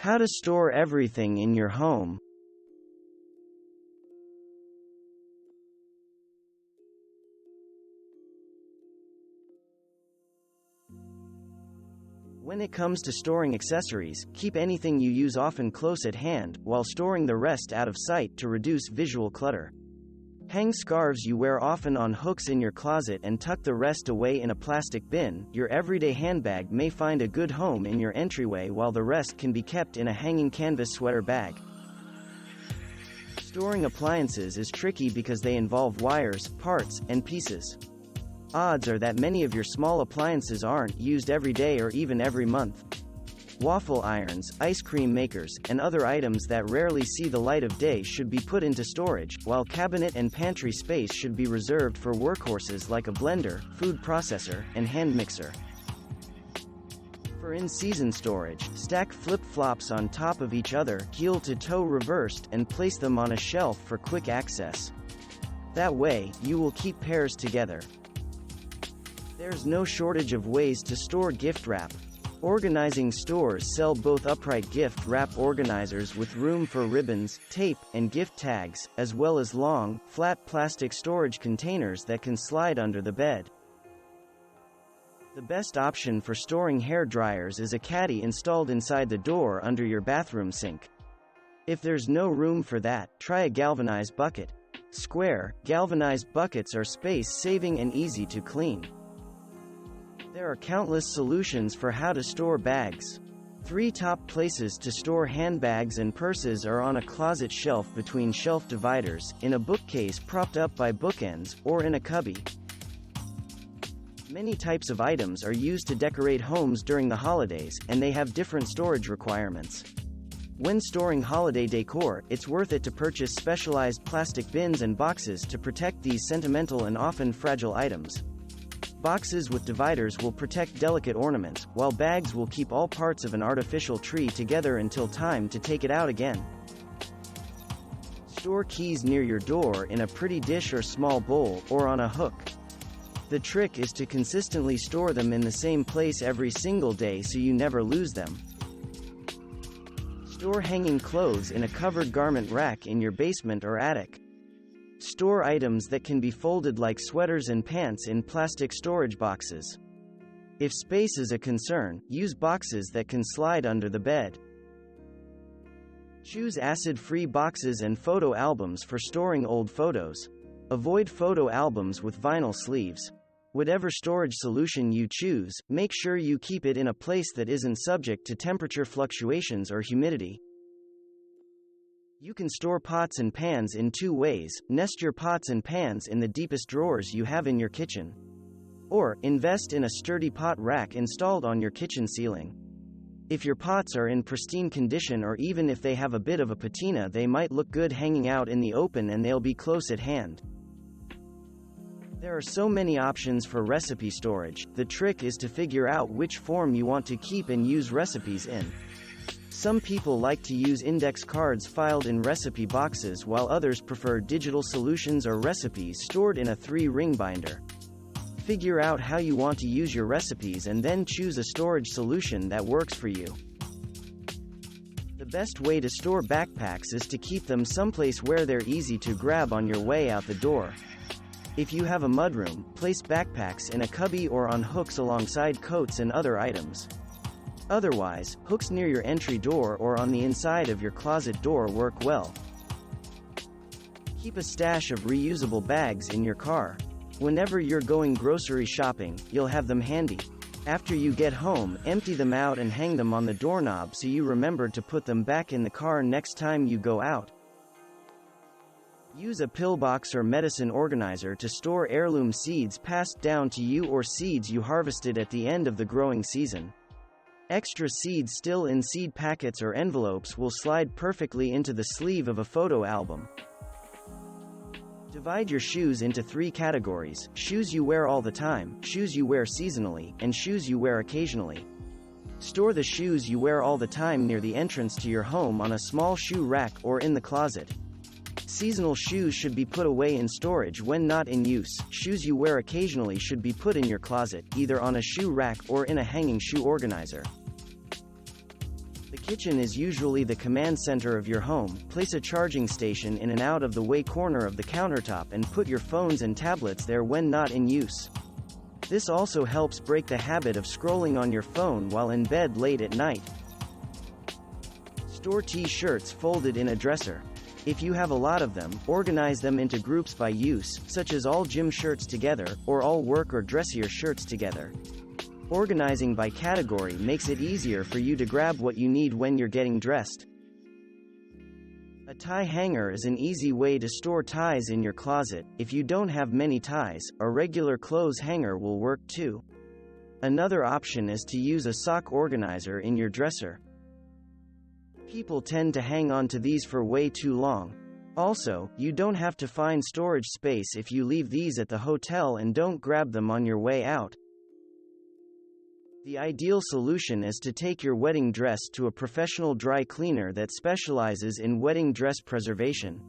How to store everything in your home. When it comes to storing accessories, keep anything you use often close at hand, while storing the rest out of sight to reduce visual clutter. Hang scarves you wear often on hooks in your closet and tuck the rest away in a plastic bin. Your everyday handbag may find a good home in your entryway, while the rest can be kept in a hanging canvas sweater bag. Storing appliances is tricky because they involve wires, parts, and pieces. Odds are that many of your small appliances aren't used every day or even every month. Waffle irons, ice cream makers, and other items that rarely see the light of day should be put into storage, while cabinet and pantry space should be reserved for workhorses like a blender, food processor, and hand mixer. For in-season storage, stack flip-flops on top of each other, heel to toe reversed, and place them on a shelf for quick access. That way, you will keep pairs together. There's no shortage of ways to store gift wrap. Organizing stores sell both upright gift wrap organizers with room for ribbons, tape, and gift tags, as well as long, flat plastic storage containers that can slide under the bed. The best option for storing hair dryers is a caddy installed inside the door under your bathroom sink. If there's no room for that, try a galvanized bucket. Square, galvanized buckets are space-saving and easy to clean. There are countless solutions for how to store bags. 3 top places to store handbags and purses are on a closet shelf between shelf dividers, in a bookcase propped up by bookends, or in a cubby. Many types of items are used to decorate homes during the holidays, and they have different storage requirements. When storing holiday decor, it's worth it to purchase specialized plastic bins and boxes to protect these sentimental and often fragile items. Boxes with dividers will protect delicate ornaments, while bags will keep all parts of an artificial tree together until time to take it out again. Store keys near your door in a pretty dish or small bowl, or on a hook. The trick is to consistently store them in the same place every single day so you never lose them. Store hanging clothes in a covered garment rack in your basement or attic. Store items that can be folded like sweaters and pants in plastic storage boxes. If space is a concern, use boxes that can slide under the bed. Choose acid-free boxes and photo albums for storing old photos. Avoid photo albums with vinyl sleeves. Whatever storage solution you choose, make sure you keep it in a place that isn't subject to temperature fluctuations or humidity. You can store pots and pans in 2 ways: nest your pots and pans in the deepest drawers you have in your kitchen. Or, invest in a sturdy pot rack installed on your kitchen ceiling. If your pots are in pristine condition, or even if they have a bit of a patina, they might look good hanging out in the open and they'll be close at hand. There are so many options for recipe storage. The trick is to figure out which form you want to keep and use recipes in. Some people like to use index cards filed in recipe boxes, while others prefer digital solutions or recipes stored in a 3-ring binder. Figure out how you want to use your recipes and then choose a storage solution that works for you. The best way to store backpacks is to keep them someplace where they're easy to grab on your way out the door. If you have a mudroom, place backpacks in a cubby or on hooks alongside coats and other items. Otherwise, hooks near your entry door or on the inside of your closet door work well. Keep a stash of reusable bags in your car. Whenever you're going grocery shopping, you'll have them handy. After you get home, empty them out and hang them on the doorknob so you remember to put them back in the car next time you go out. Use a pillbox or medicine organizer to store heirloom seeds passed down to you or seeds you harvested at the end of the growing season. Extra seeds still in seed packets or envelopes will slide perfectly into the sleeve of a photo album. Divide your shoes into 3 categories: shoes you wear all the time, shoes you wear seasonally, and shoes you wear occasionally. Store the shoes you wear all the time near the entrance to your home on a small shoe rack or in the closet. Seasonal shoes should be put away in storage when not in use. Shoes you wear occasionally should be put in your closet, either on a shoe rack or in a hanging shoe organizer. The Kitchen is usually the command center of your home. Place a charging station in an out-of-the-way corner of the countertop and put your phones and tablets there when not in use. This also helps break the habit of scrolling on your phone while in bed late at night. Store t-shirts folded in a dresser. If you have a lot of them, organize them into groups by use, such as all gym shirts together, or all work or dressier shirts together. Organizing by category makes it easier for you to grab what you need when you're getting dressed. A tie hanger is an easy way to store ties in your closet. If you don't have many ties, a regular clothes hanger will work too. Another option is to use a sock organizer in your dresser. People tend to hang on to these for way too long. Also, you don't have to find storage space if you leave these at the hotel and don't grab them on your way out. The ideal solution is to take your wedding dress to a professional dry cleaner that specializes in wedding dress preservation.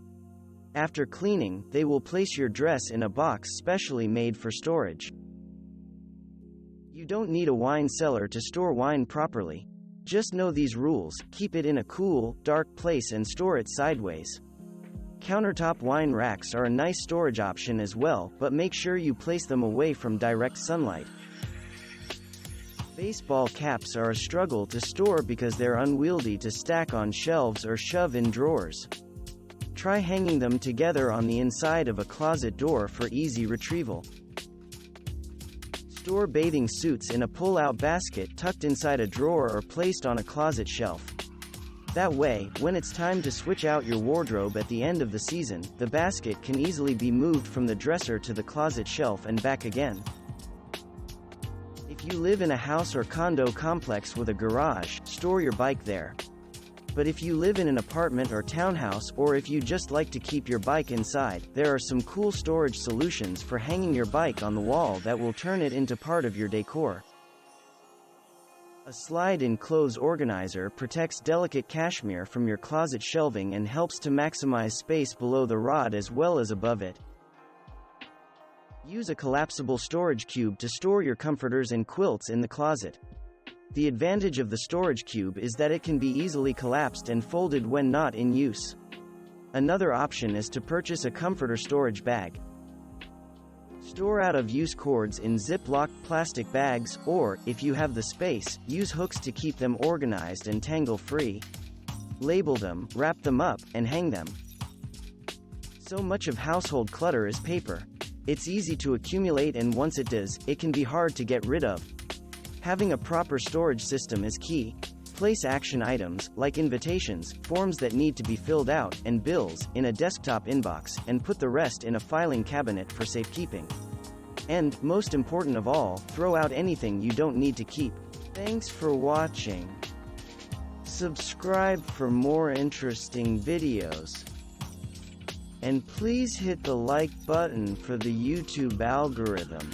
After cleaning, they will place your dress in a box specially made for storage. You don't need a wine cellar to store wine properly. Just know these rules: keep it in a cool, dark place and store it sideways. Countertop wine racks are a nice storage option as well, but make sure you place them away from direct sunlight. Baseball caps are a struggle to store because they're unwieldy to stack on shelves or shove in drawers. Try hanging them together on the inside of a closet door for easy retrieval. Store bathing suits in a pull-out basket tucked inside a drawer or placed on a closet shelf. That way, when it's time to switch out your wardrobe at the end of the season, the basket can easily be moved from the dresser to the closet shelf and back again. If you live in a house or condo complex with a garage, store your bike there. But if you live in an apartment or townhouse, or if you just like to keep your bike inside, there are some cool storage solutions for hanging your bike on the wall that will turn it into part of your decor. A slide-in clothes organizer protects delicate cashmere from your closet shelving and helps to maximize space below the rod as well as above it. Use a collapsible storage cube to store your comforters and quilts in the closet. The advantage of the storage cube is that it can be easily collapsed and folded when not in use. Another option is to purchase a comforter storage bag. Store out-of-use cords in Ziploc plastic bags, or, if you have the space, use hooks to keep them organized and tangle-free. Label them, wrap them up, and hang them. So much of household clutter is paper. It's easy to accumulate, and once it does, it can be hard to get rid of. Having a proper storage system is key. Place action items, like invitations, forms that need to be filled out, and bills, in a desktop inbox, and put the rest in a filing cabinet for safekeeping. And, most important of all, throw out anything you don't need to keep. Thanks for watching. Subscribe for more interesting videos. And please hit the like button for the YouTube algorithm.